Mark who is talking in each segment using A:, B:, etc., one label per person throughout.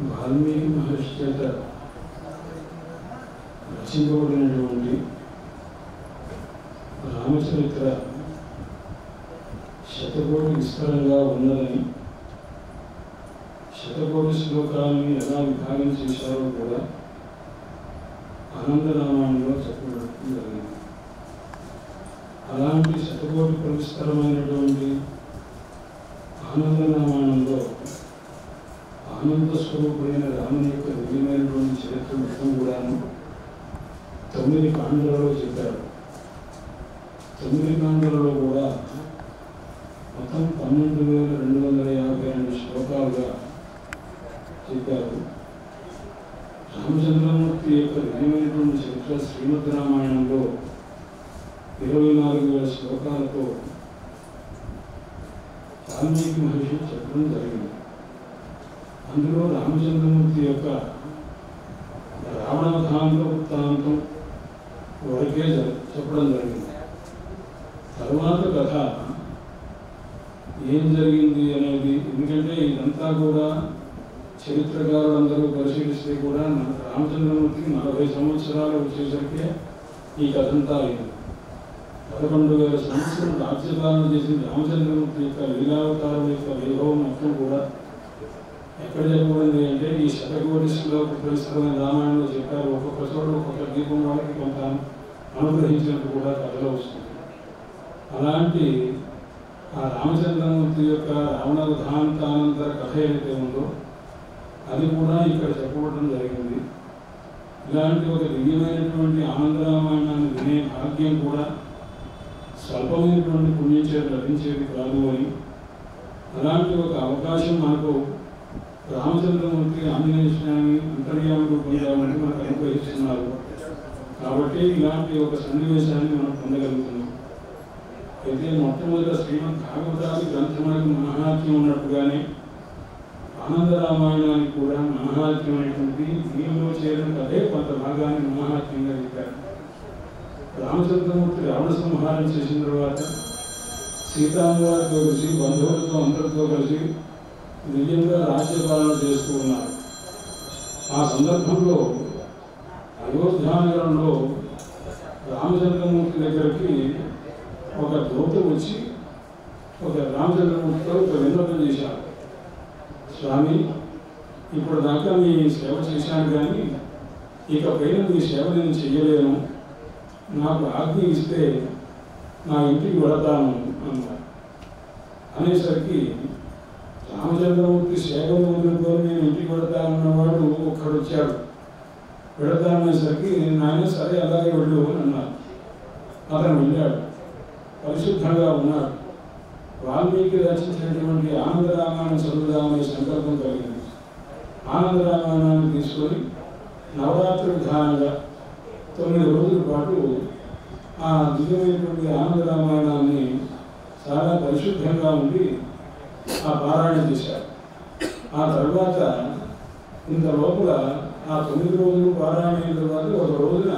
A: వాల్మీకి మహర్షి చేత రచింపబడినటువంటి రామచరిత్ర శతకోటి విస్తరంగా ఉన్నదని, శతకోటి శ్లోకాలని ఎలా విభాగం చేశారో కూడా ఆనందరామాయణంలో చెప్పడం జరిగింది. అలాంటి శతకోటి విస్తరమైనటువంటి ఆనందరామాయణంలో ఆనంద స్వరూపుడైన రాముని యొక్క దివ్యమైనటువంటి చరిత్ర మొత్తం కూడాను 9 కాండలలో చెప్పారు. 9 కాండలలో కూడా మొత్తం 12,252 శ్లోకాలుగా చెప్పారు. రామచంద్రమూర్తి యొక్క దివ్యమైనటువంటి చరిత్ర శ్రీమద్ రామాయణంలో 24,000 శ్లోకాలతో వాల్మీకి మహర్షి చెప్పడం జరిగింది. అందులో రామచంద్రమూర్తి యొక్క రావణవధాంత వృత్తాంతం వరకే చెప్పడం జరిగింది. తర్వాత కథ ఏం జరిగింది అనేది, ఎందుకంటే ఇదంతా కూడా చరిత్రకారులందరూ పరిశీలిస్తే కూడా రామచంద్రమూర్తికి 40 సంవత్సరాలు వచ్చేసరికి ఈ కథ అంతా అయింది. 11,000 సంవత్సరం రాజ్యపాలన చేసిన రామచంద్రమూర్తి యొక్క లీలావతారం యొక్క వైభవం మొత్తం కూడా ఎక్కడ చెప్పబడింది అంటే ఈ శతకోటి శ్లోక పరిసరమైన రామాయణంలో చెప్పారు. ఒక్కొక్క చోట ఒక్కొక్క దీపం వాళ్ళకి కొంత అనుగ్రహించినట్టు కూడా కథలో వస్తుంది. అలాంటి ఆ రామచంద్రమూర్తి యొక్క రావణవధాంతానంతర కథ ఏదైతే ఉందో అది కూడా ఇక్కడ చెప్పబడడం జరిగింది. ఇలాంటి ఒక దివ్యమైనటువంటి ఆనందరామాయణాన్ని వినే భాగ్యం కూడా స్వల్పమైనటువంటి పుణ్యం చేత లభించేది కాదు అని, అలాంటి ఒక అవకాశం మనకు రామచంద్రమూర్తి ఆంజనేయ స్వామి అంతర్యామి పొందామని మనకు అనుగ్రహిస్తున్నారు. కాబట్టి ఇలాంటి ఒక సన్నివేశాన్ని మనం పొందగలుగుతున్నాం. అయితే మొట్టమొదటి శ్రీమద్ భాగవతాది గ్రంథానికి మహాత్మ్యం ఉన్నట్టుగానే ఆనందరామాయణానికి కూడా మహాత్మ్యం అనేటువంటి దీనిలో చేరిన అదే కొంత భాగాన్ని మహాత్మ్యంగా చెప్పారు. రామచంద్రమూర్తి రావణ సంహారం చేసిన తర్వాత సీతామ్మవారితో కలిసి బంధువులతో అందరితో కలిసి నిజంగా రాజ్యపాలన చేస్తూ ఉన్నారు. ఆ సందర్భంలో అయోధ్యానగరంలో రామచంద్రమూర్తి దగ్గరికి ఒక దూత వచ్చి ఒక రామచంద్రమూర్తితో ఒక విన్నపం చేశారు. స్వామి, ఇప్పుడు దాకా మీ సేవ చేశాను కానీ ఇక పైన మీ సేవ నేను చెయ్యలేను, నాకు ఆజ్ఞ ఇస్తే నా ఇంటికి వెళతాను అన్నారు. అనేసరికి రామచంద్రమూర్తి సేవను వదులుకొని నేను ఇంటికి వెళతానన్నవాడు ఒక్కడు వచ్చాడు. వెళతాననేసరికి నాయన సరే అలాగే వెళ్ళు అని అన్నారు. అతను వెళ్ళాడు, పరిశుద్ధంగా ఉన్నాడు. వాల్మీకి రచించినటువంటి ఆనందరామాయణం చదువుదామనే సంకల్పం కలిగింది. ఆనందరామాయణాన్ని తీసుకొని నవరాత్రి విధానంగా 9 రోజుల పాటు ఆ దివ్యమైనటువంటి ఆనందరామాయణాన్ని చాలా పరిశుద్ధంగా ఉండి ఆ పారాయణ చేశారు. ఆ తర్వాత ఇంత లోపల ఆ 9 రోజులు పారాయణ అయిన తర్వాత ఒక రోజున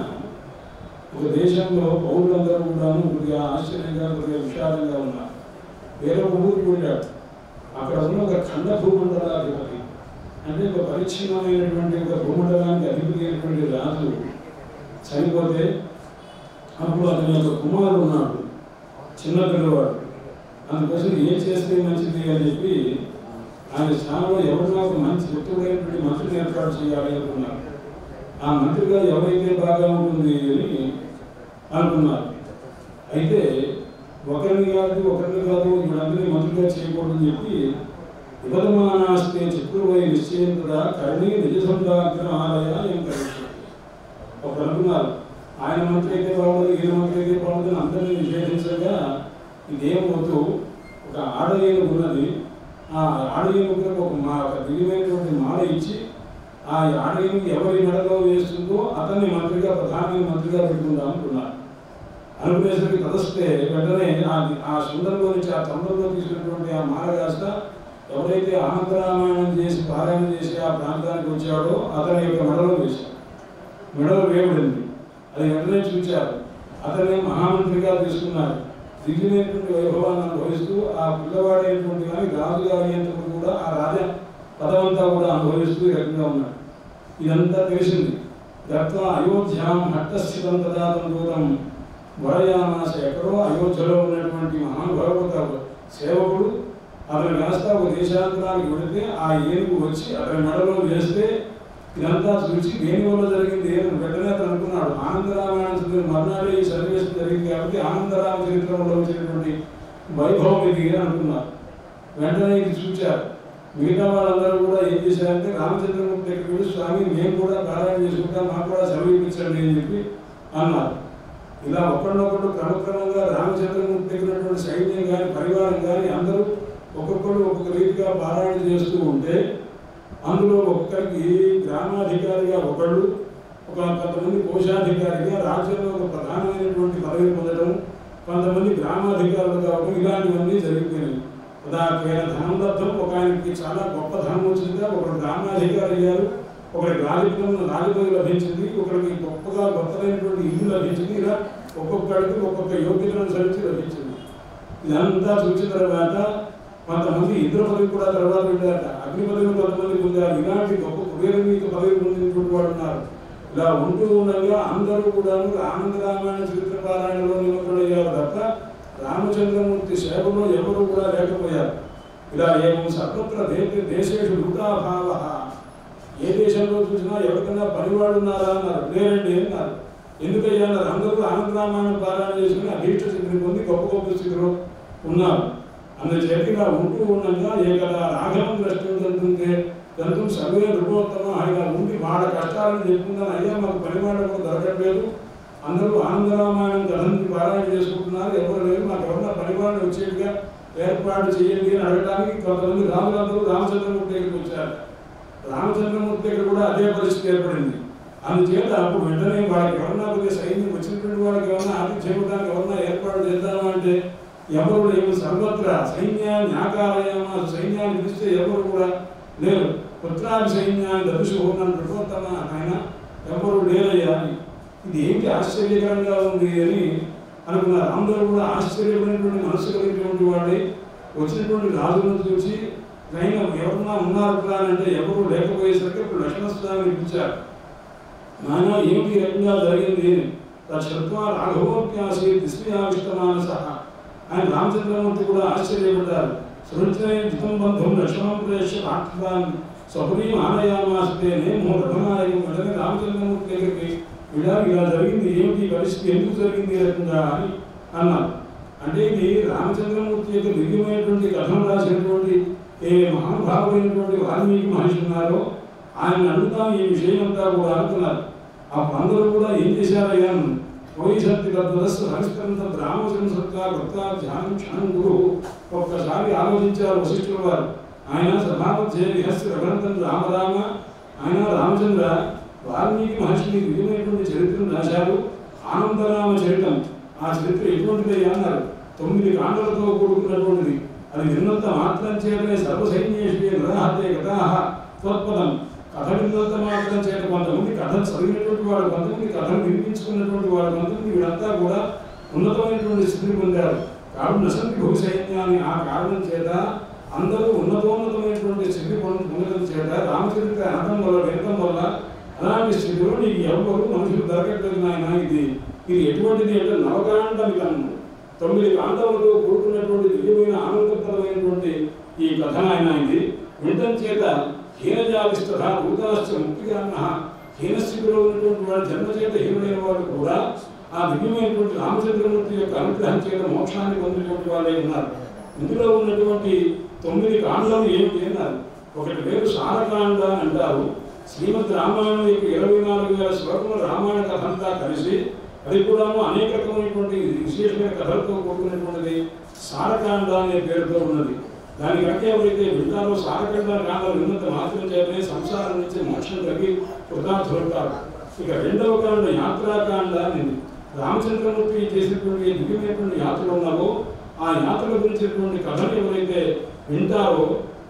A: ఒక దేశంలో పౌరులందరూ కూడాను కొద్దిగా ఆశ్చర్యంగా కొద్దిగా విషాదంగా ఉన్నారు. వేరే ఊరికి వెళ్ళాడు. అక్కడ ఉన్న ఒక ఖండ భూమండలాధిపతి, అంటే ఒక పరిచ్ఛిన్నమైనటువంటి ఒక భూమండలానికి అధిపతి అయినటువంటి రాజు చనిపోతే అప్పుడు అతని యొక్క కుమారుడు ఉన్నాడు, చిన్న పిల్లవాడు. అందుకోసం ఏం చేస్తే మంచిది అని చెప్పి ఆయన స్థానంలో ఎవరినా ఒక మంచి వ్యక్తుడైనటువంటి మంత్రిని ఏర్పాటు చేయాలి అనుకున్నారు. ఆ మంత్రిగా ఎవరైతే బాగా ఉంటుంది అని అనుకున్నారు. అయితే ఒకరిని కాదు వీళ్ళందరినీ మంత్రిగా చేయకూడదని చెప్పి విపదమానాస్తే చతుర్వై నిశ్చయం కూడా కర్ణీ నిజసంధాగ్ర ఆలయ ఏం కలిసి ఒకరు అనుకున్నారు. ఆయన మంత్రి అయితే బాగుంది, ఈయన మంత్రి అయితే బాగుందని అందరినీ నిషేధించగా ఇదేం వద్దు, ఒక ఆడయేను ఉన్నది, ఆ ఆడయేనుకు ఒక దివ్యమైనటువంటి మాల ఇచ్చి ఆ ఆడయేను ఎవరి మెడలో వేస్తుందో అతన్ని మంత్రిగా ప్రధానమైన మంత్రిగా పెట్టుకుందాం అనుకున్నారు. అనుకునేసరికి తదస్తే వెంటనే ఆ సుందరంలో నుంచి ఆ తమ్ముల్లో తీసుకున్నటువంటి ఆ మాల కాస్త ఎవరైతే ఆనందరామాయణం చేసి పారాయణ చేసి ఆ ప్రాంతానికి వచ్చాడో అతని యొక్క మెడలో వేశారు. మెడలో వేయబడింది. అది వెంటనే చూచారు. అతన్ని మహామంత్రిగా తీసుకున్నారు. దివ్యమైనటువంటి వైభవాన్ని అనుభవిస్తూ ఆ పిల్లవాడైనటువంటి కానీ రాజుగా అయ్యేందుకు కూడా ఆ పదవంతా కూడా అనుభవిస్తూ ఈ రకంగా ఉన్నాడు. ఇదంతా తెలిసింది. గత్వా అయోధ్యాం హట్టస్థితం తదాతందూతం వరయామాస. ఎక్కడో అయోధ్యలో ఉన్నటువంటి మహాభాగవత సేవకుడు అతను కాస్త ఒక దేశాంతరానికి వెళితే ఆ ఏనుగు వచ్చి అతని మెడలో వేస్తే ఇదంతా చూసి దేని వల్ల జరిగింది ఏనుగు వెంటనే అతను అనుకున్నాడు, ఆనందరామాయణ చదివిన మర్నాడే ఈ సన్నివేశం జరిగింది కాబట్టి ఆనందరామ చరిత్రలో వచ్చినటువంటి వైభవం ఇది అని అనుకున్నారు. వెంటనే ఇది చూచారు. మిగతా వాళ్ళందరూ కూడా ఏం చేశారంటే రామచంద్రమూర్తి దగ్గరికి వెళ్ళి స్వామి మేము కూడా పారాయణ చేసుకుంటాం, మాకు కూడా సెలవు ఇప్పించండి అని చెప్పి అన్నారు. ఇలా ఒకరినొకరు క్రమక్రమంగా రామచంద్రమూర్తి దగ్గర సైన్యం కానీ పరివారం కానీ అందరూ ఒక్కొక్కరు ఒక్కొక్క రీతిగా పారాయణ చేస్తూ ఉంటే అందులో ఒక్కరికి గ్రామాధికారిగా ఒకళ్ళు, కొంతమంది కోశాధికారిగా రాజ్యంలో ఒక ప్రధానమైనటువంటి పదవిని పొందడం, కొంతమంది గ్రామాధికారులు కావడం, ఇలాంటివన్నీ జరిగిపోయినాయి. ఉదాహరణ ధనం లబ్ధం, ఒక ఆయనకి చాలా గొప్ప ధనం వచ్చిందిగా ఒకరు గ్రామాధికారి అయ్యారు, ఒకరికి రాజపదవి లభించింది, ఒకరికి గొప్పదైనటువంటి ఇల్లు లభించింది. ఇలా ఒక్కొక్కడికి ఒక్కొక్క యోగ్యతను అనుసరించి లభించింది. ఇదంతా చూసిన తర్వాత కొంతమంది ఇంద్ర పదవి కూడా తర్వాత వెళ్ళారట, అగ్ని పదవి కొంతమంది పొందారు. ఇలాంటి గొప్ప కుబేరమీక పదవి పొందినటువంటి వాడు ఉన్నారు. ఇలా ఉంటూ ఉండగా అందరూ కూడా ఆనందరామాయణ చరిత్ర పారాయణలో నిమగ్నులయ్యారు తప్ప రామచంద్రమూర్తి సేవలో ఎవరు కూడా లేకపోయారు. ఇలా ఏమో సర్వత్ర దేశేషు లూటాభావ. ఏ దేశంలో చూసినా ఎవరికైనా పనివాడు ఉన్నారా అన్నారు. లేరండి అన్నారు. ఎందుకయ్యా అన్నారు. అందరూ ఆనందరామాయణ పారాయణ చేసుకుని అభీష్ట స్థితిని పొంది గొప్ప గొప్ప స్థితిలో ఉన్నారు. అందుచేత ఇలా ఉంటూ ఉండగా ఏకదా రాఘవం ద్రష్టుంటే దంతం సర్వే రూపోత్తమ ఆయన ఉండి వాళ్ళ కష్టాలను చెప్పుకుందాం. అయ్యా మాకు పనివాడు కూడా దొరకట్లేదు, అందరూ ఆనందరామాయణం కథని పారాయణ చేసుకుంటున్నారు, ఎవరు లేరు, మాకు ఎవరన్నా పనివాడిని వచ్చేట్టుగా ఏర్పాటు చేయండి అని అడగడానికి కొంతమంది రాజులందరూ రామచంద్రమూర్తి దగ్గరికి వచ్చారు. రామచంద్రమూర్తి దగ్గర కూడా అదే పరిస్థితి ఏర్పడింది. అందుచేత అప్పుడు వెంటనే వాళ్ళకి ఎవరన్నా కొద్దిగా సైన్యం వచ్చినటువంటి వాళ్ళకి ఎవరన్నా ఆతిథ్యం ఇవ్వడానికి ఎవరన్నా ఏర్పాటు చేద్దామా అంటే ఎవరు లేవు. సర్వత్రా సైన్యాన్ని ఆకారయామా, సైన్యాన్ని పిలిస్తే ఎవరు కూడా లేరు. పుత్రాది సైన్యాన్ని దర్శిహోన్నాను ప్రభుత్వ ఆయన ఎవరు లేరయ్యా అని. ఇది ఏంటి ఆశ్చర్యకరంగా ఉంది అని అనుకున్నారు. అందరూ కూడా ఆశ్చర్యమైనటువంటి మనసు కలిగినటువంటి వాళ్ళే వచ్చినటువంటి రాజులను చూసి ఆయన ఎవరన్నా ఉన్నారు అంటే ఎవరు లేకపోయేసరికి ఇప్పుడు లక్ష్మణస్వామిని పిలిచారు. నాయన ఏమిటి రకంగా జరిగింది తత్వా రాఘవోప్యాసి దిశ్యావిష్టమానస. ఆయన రామచంద్రమూర్తి కూడా ఆశ్చర్యపడ్డారు. సృష్టితం బంధుం లక్ష్మణం ప్రేష్య రాక్షసాన్ స్వపురీం ఆనయామాస్తే నేమో రథనాయకం. వెంటనే రామచంద్రమూర్తి దగ్గరికి ఇలా జరిగింది, ఏమిటి పరిస్థితి, ఎందుకు జరిగింది ఈ రకంగా అని అన్నారు. అంటే ఇది రామచంద్రమూర్తి యొక్క దివ్యమైనటువంటి కథను రాసినటువంటి ఏ మహానుభావుడైనటువంటి వాల్మీకి మహర్షి ఉన్నారో ఆయన అడుగుతాం ఈ విషయం అంతా కూడా అనుకున్నారు. ఆ అందరూ కూడా ఏం చేశారయ్యా, పోయి శక్తి తద్వదస్సు హరిస్కరంత రామచంద్ర సత్తా భక్త ధ్యానం క్షణం గురు. ఒక్కసారి ఆలోచించారు వశిష్ఠుల వారు. ఆయన సభాపతి విహస్తి రఘునందన్ రామరామ, ఆయన రామచంద్ర వాల్మీకి మహర్షిని దివ్యమైనటువంటి చరిత్రను రాశారు, ఆనందరామ చరిత్రం. ఆ చరిత్ర ఎటువంటిది అన్నారు. 9 కాండలతో కూడుకున్నటువంటిది. అది విన్నంత మాత్రం చేతనే సర్వసైన్యేషు గ్రహాతే గతాః త్వత్పదం. కథ విన్నంత మాత్రం చేత కొంతమంది కథను చదివినటువంటి వాడు, కొంతమంది కథను వినిపించుకున్నటువంటి వాడు, కొంతమంది వీళ్ళంతా కూడా ఉన్నతమైనటువంటి స్థితిని పొందారు. కాబట్టి నశంతి భూసైన్యాన్ని ఆ కారణం చేత అందరూ ఉన్నతోన్నతమైనటువంటి స్థితి పొందడం చేత రామచరిత్ర అనడం వల్ల వినడం వల్ల అలాంటి స్థితిలో నీకు ఎవరు మనుషులు దొరకట్లేదు నాయన. ఇది ఎటువంటిది అంటే నవకాండమికం, 9 కాండములతో కూడుకున్నటువంటి దివ్యమైన ఆనందప్రదమైనటువంటి ఈ కథ ఆయన. ఇది వినడం చేత హీనజావిష్ట భూతాశ్చ ముక్తిగాన, హీనస్థితిలో ఉన్నటువంటి వాడు జన్మచేత హీనుడైన వాడు కూడా ఆ దివ్యమైనటువంటి రామచంద్రమూర్తి యొక్క అనుగ్రహం చేత మోక్షాన్ని పొందినటువంటి వాళ్ళే ఉన్నారు. ఇందులో ఉన్నటువంటి 9 కాండలు ఏమిటి అన్నారు. ఒకటి పేరు సారకాండ అంటారు. శ్రీమద్ రామాయణం యొక్క 24,000 శ్లోకముల రామాయణ కథ అంతా కలిసి అది కూడాను అనేక రకమైనటువంటి విశేషమైన కథలతో కూడుకున్నటువంటిది సారకాండ అనే పేరుతో ఉన్నది. దానికంటే ఎవరైతే వింటారో సారకాండ కాండలు విన్నంత మాత్రం చేతనే సంసారం నుంచి మోక్షం కలిగి కృతార్థులవుతారు. ఇక 2వ కాండ యాత్రాకాండ అనేది రామచంద్రమూర్తి చేసినటువంటి దివ్యమైనటువంటి యాత్రలు ఉన్నావో ఆ యాత్రల గురించినటువంటి కథను ఎవరైతే వింటారో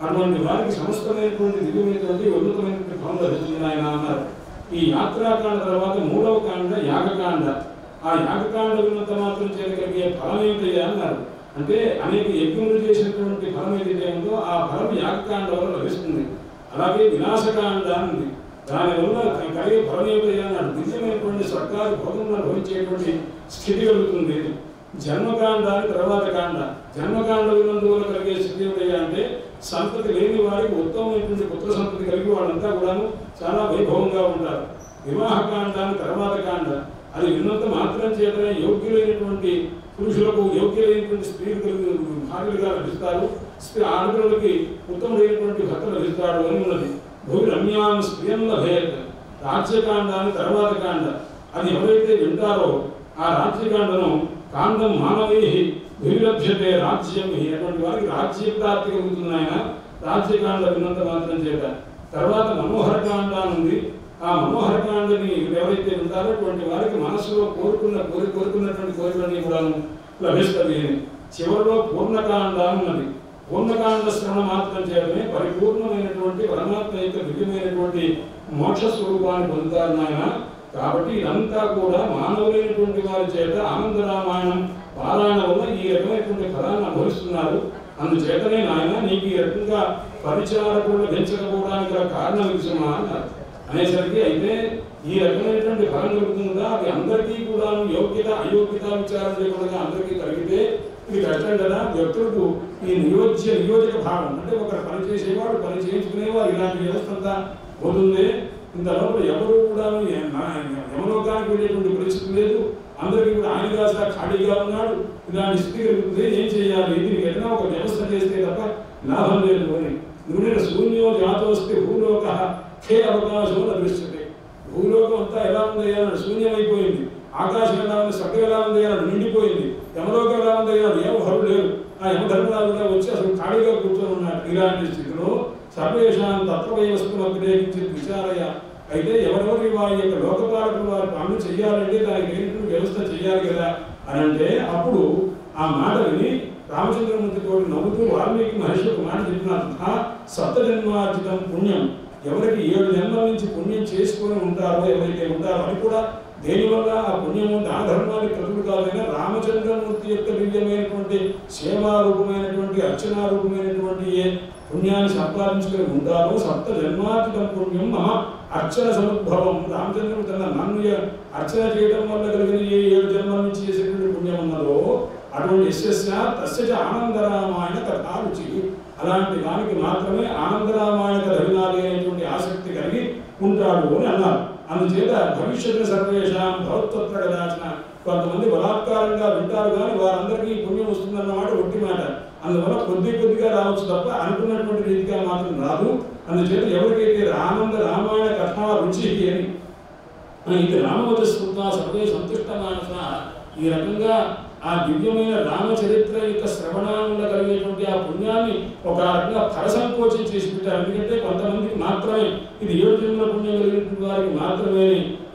A: అటువంటి వారికి సమస్తమైనటువంటి దివ్యమైనటువంటి ఉన్నతమైనటువంటి ఫలం లభిస్తుంది ఆయన అన్నారు. ఈ యాత్రాకాండ తర్వాత 3వ కాండ యాగకాండ. ఆ యాగకాండ విన్నంత మాత్రం చేత కలిగే ఫలం ఏమిటయ్యా అన్నారు. అంటే అనేక యజ్ఞములు చేసినటువంటి ఫలం ఏదైతే ఉందో ఆ ఫలం యాగకాండ వల్ల లభిస్తుంది. అలాగే వినాశకాండ ఉంది. దానివల్ల కలిగే ఫలం ఏమిటయ్యాడు దివ్యమైనటువంటి సర్కారు భోగంలో అనుభవించేటువంటి స్థితి కలుగుతుంది. జన్మకాండ తర్వాత కాండ. జన్మకాండ విన్నందువల్ల కలిగే స్థితి ఏమిటయ్యా అంటే సంతతి లేని వారికి ఉత్తమమైనటువంటి పుత్ర సంతతి కలిగి వాళ్ళంతా కూడాను చాలా వైభవంగా ఉంటారు. వివాహకాండ తర్వాత కాండ. అది విన్నంత మాత్రం చేతనే యోగ్యులైనటువంటి పురుషులకు యోగ్యులైనటువంటి స్త్రీలు కలిగి భార్యలుగా లభిస్తారు. ఆడపిల్లలకి ఉత్తముడైనటువంటి భర్త లభిస్తాడు అని ఉన్నది. భూమి రమ్యాం స్త్రియం లభేత్. రాజ్యకాండ తర్వాత కాండ. అది ఎవరైతే వింటారో ఆ రాజ్యకాండను కాండం మానవై విలభ్యతే రాజ్యం అటువంటి వారికి రాజ్య ప్రాప్తి కలుగుతున్నాయన రాజ్యకాండ విన్నంత మాత్రం చేత. తర్వాత మనోహరకాండ ఉంది. ఆ మనోహరకాండని ఎవరైతే వింటారో అటువంటి వారికి మనసులో కోరుకున్నటువంటి కోరికలన్నీ కూడా లభిస్తుంది. చివరిలో పూర్ణకాండ ఉన్నది. పూర్ణకాండ శ్రవణ మాత్రం చేయడమే పరిపూర్ణమైనటువంటి పరమాత్మ యొక్క దివ్యమైనటువంటి మోక్ష స్వరూపాన్ని పొందుతారు నాయన. కాబట్టి ఇదంతా కూడా మానవులైనటువంటి వారి చేత ఆనందరామాయణం పారాయణ వల్ల ఈ రకమైనటువంటి ఫలాన్ని అనుభవిస్తున్నారు. అందుచేతనే నాయన నీకు ఈ రకంగా పరిచారకులు పెంచకపోవడానికి గల కారణం విషయమా అన్నారు. అనేసరికి అయితే ఈ రకమైనటువంటి ఫలం కలుగుతుందా అది అందరికీ కూడా యోగ్యత అయోగ్యత విచారం లేకుండా అందరికీ కలిగితే ఇది కష్టం కదా. వ్యక్తులకు ఈ నియోజక భావం అంటే ఒకరు పని చేసేవాడు పని చేయించుకునేవారు ఇలాంటి వ్యవస్థ అంతా పోతుంది. ఇంతలోపల ఎవరు కూడా యమలోకానికి వెళ్ళేటువంటి పరిస్థితి లేదు. అందరికీ కూడా ఆయన కాస్త ఖాళీగా ఉన్నాడు. ఇలాంటి స్థితి కలుగుతుంది. ఏం చేయాలి? దీనికి ఏదైనా ఒక వ్యవస్థ చేస్తే తప్ప లాభం లేదు అని నువ్వు శూన్యో జాతో వస్తే భూలోక కే అవకాశం లభిస్తుంది. భూలోకం అంతా ఎలా ఉంది అన్నాడు శూన్యమైపోయింది. ఆకాశం ఎలా ఉంది సగం ఎలా ఉంది అన్నాడు నిండిపోయింది. యమలోకం ఎలా ఉంది అన్నాడు ఏమో హరు లేరు. ఆ యమధర్మరాజుగా వచ్చి అసలు ఖాళీగా కూర్చొని ఉన్నాడు. ఇలాంటి స్థితిలో సర్వేషాం తత్వమయ వస్తువును అభిరేకించి విచారయ. అయితే ఎవరెవరి వారి యొక్క లోకపాలకులు వారి పనులు చేయాలంటే దానికి ఏంటంటే వ్యవస్థ చేయాలి కదా అని అంటే అప్పుడు ఆ మాట విని రామచంద్రమూర్తితో నవ్వుతూ వాల్మీకి మహర్షి ఒక మాట చెప్పిన సప్తజన్మార్జితం పుణ్యం. ఎవరికి 7 జన్మల నుంచి పుణ్యం చేసుకొని ఉంటారో ఎవరైతే ఉంటారో అది కూడా దేనివల్ల ఆ పుణ్యము దాన ధర్మానికి ప్రతులు కాదైనా రామచంద్రమూర్తి యొక్క దివ్యమైనటువంటి సేవారూపమైనటువంటి అర్చనారూపమైనటువంటి ఏ పుణ్యాన్ని సంపాదించుకొని ఉంటారో సప్త జన్మార్జితం పుణ్యం మహా అర్చన సముద్భవం. రామచంద్రుడు నన్ను అర్చన చేయడం వల్ల కలిగిన ఏ 7 జన్మల నుంచి చేసేటువంటి పుణ్యం ఉన్నదో అటువంటి యశస్య తస్య ఆనందరామాయణ కథా రుచి. అలాంటి దానికి మాత్రమే ఆనందరామాయణ కథ వినాలి అనేటువంటి ఆసక్తి కలిగి ఉంటాడు అని అన్నారు. అందుచేత భవిష్యత్తు సర్వేషాం భవత్వత్ర కదాచన. కొంతమంది బలాత్కారంగా వింటారు కానీ వారందరికీ పుణ్యం వస్తుందన్నమాట ఒట్టి మాట. అందువల్ల కొద్దిగా రావచ్చు తప్ప అనుకున్నటువంటి రీతిగా మాత్రం రాదు. అందుచేత ఎవరికైతే ఆనంద రామాయణ కథా రుచి అని ఇది రామవచస్కృత సర్వే సంతుష్ట మానస ఈ రకంగా ఆ దివ్యమైన రామచరిత్ర యొక్క శ్రవణంలో కలిగేటువంటి ఆ పుణ్యాన్ని ఒక రకంగా ఫలసంకోచం చేసి పెట్టారు. ఎందుకంటే కొంతమందికి మాత్రమే ఇది 7 జన్మల పుణ్యం కలిగినటువంటి వారికి మాత్రమే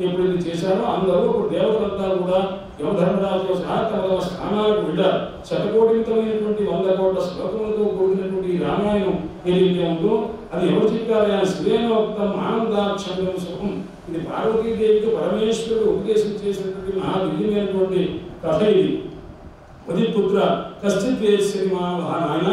A: ఎప్పుడు ఇది చేశారో అందరూ ఇప్పుడు దేవతలంతా కూడా యమధర్మరాజుతో సహా తమ స్థానాలకు వెళ్ళారు. శతకోటితమైనటువంటి 100 కోట్ల శ్లోకములతో కూడినటువంటి ఈ రామాయణం ఏదైతే ఉందో అది ఎవరు చెప్పారు? శ్రీనోక్తం ఆనందాక్షరం సుఖం. ఇది పార్వతీదేవికి పరమేశ్వరుడు ఉపదేశం చేసినటువంటి మహా దివ్యమైనటువంటి కథ ఇది. వదిపుత్ర కశ్చిత్ వేశ్వరి ఆయన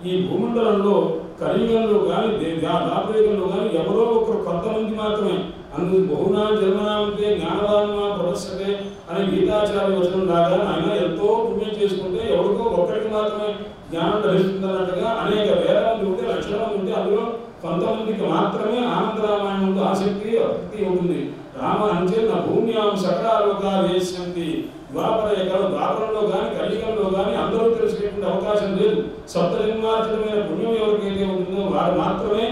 A: ఈ భూమండలంలో కలియుగంలో కానీ దాపయుగంలో కానీ ఎవరో ఒకరు కొంతమంది మాత్రమే అందు బహునా జన్మనామంతే జ్ఞానవాన్మా ప్రవశ్యతే అని గీతాచార్య వచనం లాగా ఆయన ఎంతో పుణ్యం చేసుకుంటే ఎవరికో ఒక్కడికి మాత్రమే జ్ఞానం లభిస్తుందన్నట్టుగా అనేక వేల మంది ఉంటే లక్షల మంది ఉంటే అందులో కొంతమందికి మాత్రమే ఆనందరామాయణంలో ఆసక్తి భక్తి ఉంటుంది. రామ అంటే నా భూమ్యాం సకలాలోగా వేసింది. ద్వాపరంలో కానీ కలియుగంలో కానీ అందరూ తెలుసుకునేటువంటి అవకాశం లేదు. సప్తజన్మార్జితమైన పుణ్యం ఎవరికైతే ఉంటుందో వారు మాత్రమే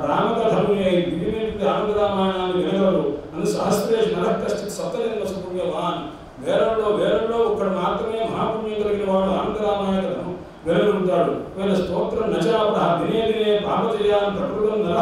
A: రామకథను దివ్యమైనటువంటి ఆనందరామాయణాన్ని వినగలరు. అందు సహస్రేష్ నరకశ్చిత్ సప్తజన్మ సుపుణ్యవాన్. వేరంలో ఒక్కడు మాత్రమే మహాపుణ్యం కలిగిన వాడు ఆనందరామాయణ కథను వినగలుగుతాడు. వీళ్ళ స్తోత్రం నచాపడ దినే పాపచేయాలని ప్రకృతం నర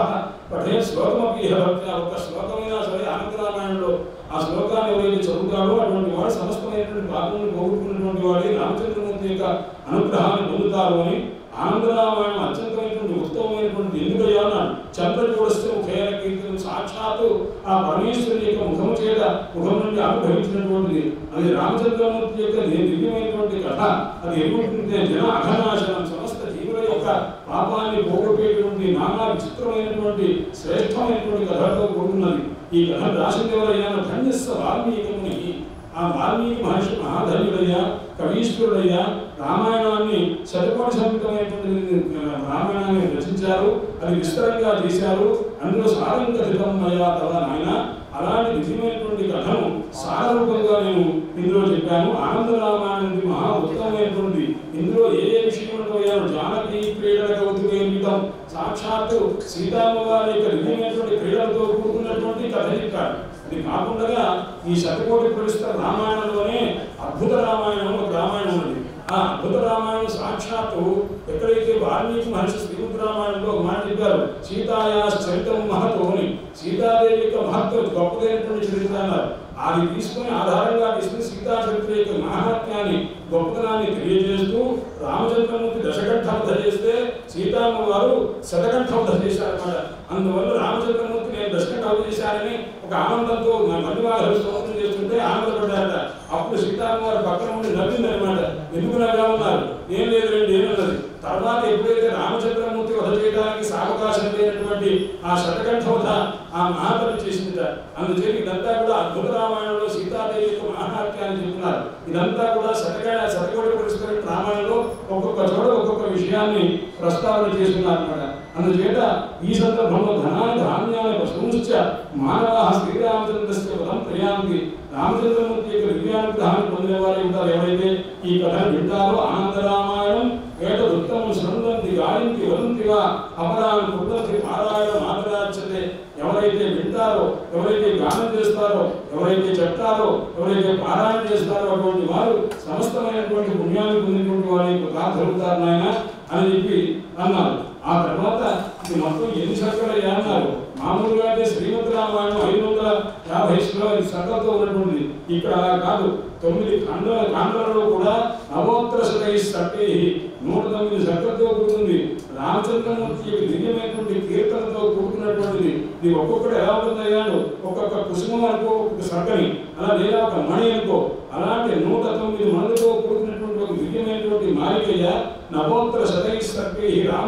A: పఠే శ్లోకమపి భక్త్యా. ఒక శ్లోకమైనా సరే ఆనందరామాయణంలో ఆ శ్లోకాన్ని ఎవరైతే చదువుతాడో అటువంటి వాడు సమస్తమైనటువంటి పాపములను పోగొట్టుకున్నటువంటి వాడే రామచంద్రమూర్తి యొక్క అనుగ్రహాన్ని పొందుతారు అని ఆనందరామాయణం అత్యంతమైనటువంటి ఉత్తమమైనటువంటి ఎందుకయ్యా అన్నాడు. చంద్రచూడస్తే ముఖేన కీర్తనం సాక్షాత్తు ఆ పరమేశ్వరుని యొక్క ముఖము చేత ముఖం నుండి అనుభవించినటువంటిది. అది రామచంద్రమూర్తి యొక్క దివ్యమైనటువంటి కథ. అది ఏమిటంటే జన అఘనాశనం సమస్త జీవుల యొక్క పాపాన్ని పోగొట్టేటువంటి నానా విచిత్రమైనటువంటి శ్రేష్టమైనటువంటి కథలతో కూడుకున్నది. ఈ కథ రాసింది ఎవరైనా ధన్యస్వ వాల్మీకి. ఆ వాల్మీకి మహర్షి మహాధన్యుడయ్యా, కవీశ్వరుడయ్యా. రామాయణాన్ని శతకోటి సంహితమైనటువంటి రామాయణాన్ని రచించారు, అది విస్తరంగా చేశారు. అందులో సారం కథితమయ్యా కదా నాయన. అలాంటి నిజమైనటువంటి కథను సారరూపంగా నేను ఇందులో చెప్పాను. ఆనంద రామాయణం మహా ఉత్తమమైనటువంటి. ఇందులో ఏ విషయం ఉంటాయో జానకి క్రీడల కౌతుకం, సాక్షాత్తు సీతామ్మవారి యొక్క నిజమైనటువంటి క్రీడలతో కూడుకున్నటువంటి కథ చెప్పారు. ఇది కాకుండా ఈ శతకోటి ప్రవిష్ట రామాయణంలోనే అద్భుత రామాయణం ఒక రామాయణం ఉంది. ఆ అద్భుత రామాయణం సాక్షాత్తు ఎక్కడైతే వాల్మీకి మహర్షి శ్రీమద్ రామాయణంలో ఒక మాట చెప్పారు, సీతాయా చరిత్రం మహత్వం అని. సీతాదేవి యొక్క మహత్వం గొప్పదైనటువంటి చరిత్ర అన్నారు. అది తీసుకుని ఆధారంగా తీసుకుని సీతా చరిత్ర యొక్క మహాత్మ్యాన్ని గొప్పతనాన్ని తెలియజేస్తూ రామచంద్రమూర్తి దశకంఠవధ చేస్తే సీతామ్మ వారు శతకంఠవధ చేశారన్నమాట. అందువల్ల రామచంద్రమూర్తి నేను దశకంఠవధ చేశానని ఒక ఆనందంతో మధ్యవాహులు స్తోత్రం చేస్తుంటే ఆనందపడ్డారట. అప్పుడు సీతామ్మ వారు పక్కన ఉండి నవ్విందనమాట. ఎందుకు నవ్వా ఉన్నారు? ఏం లేదు రండి ఏమన్నది. తర్వాత ఎప్పుడైతే రామచంద్రమూర్తి వధ చేయడానికి సావకాశం లేనటువంటి ఆ శతకంఠవధ ఆ మహాతల్లి చేసిందిట. అందుచేత ఇదంతా కూడా అద్భుత రామాయణంలో సీతాదేవి యొక్క మహాత్యాన్ని చెప్తున్నారు. ఇదంతా కూడా శతకోటి పురస్కరణ రామాయణంలో ఒక్కొక్క చోట ఒక్కొక్క విషయాన్ని ప్రస్తావన చేస్తున్నారు అన్నమాట. అందుచేత ఈ సందర్భంలో ధనాన్ని ధాన్యాన్ని ప్రశంస మానవ శ్రీరామచంద్రస్య వదం ప్రయాంతి. రామచంద్రమూర్తి యొక్క దివ్యానుగ్రహాన్ని పొందేవారు ఉంటారు. ఎవరైతే ఈ కథను వింటారో ఆనంద రామాయణం ఏట వృత్తం శృణ్వంతి గాయంతి వదంతిగా అపరాన్ని కుర్వంతి పారాయణ మాతరాచతే. ఎవరైతే వింటారో, ఎవరైతే గానం చేస్తారో, ఎవరైతే చెప్తారో, ఎవరైతే పారాయణ చేస్తారో అటువంటి వారు సమస్తమైనటువంటి పుణ్యాన్ని పొందినటువంటి వారి యొక్క కాదలుగుతారు నాయన అని చెప్పి అన్నారు. ఆ తర్వాత ఇది మొత్తం ఎన్ని సర్కలు అన్నారు. మామూలుగా అయితే శ్రీమద్ రామాయణం 550 సర్కలతో ఉన్నటువంటి. ఇక్కడ అలా కాదు. 9 ఖండాలలో కూడా నవోత్తర శతై సర్కై 109 సర్కలతో కూడుకుంది. రామచంద్రమూర్తి యొక్క దివ్యమైనటువంటి కీర్తనతో కూడుకున్నటువంటిది. ఇది ఒక్కొక్కటి ఎలా ఉంటుందయ్యాడు, ఒక్కొక్క కుసుమం అనుకో, ఒక్కొక్క సర్కని, అలా లేదా ఒక మణి అనుకో. అలాంటి 109 మణులతో కూడుకున్నటువంటి ఒక దివ్యమైనటువంటి మాలికయ్య నవోత్తర శతై సర్కై రామ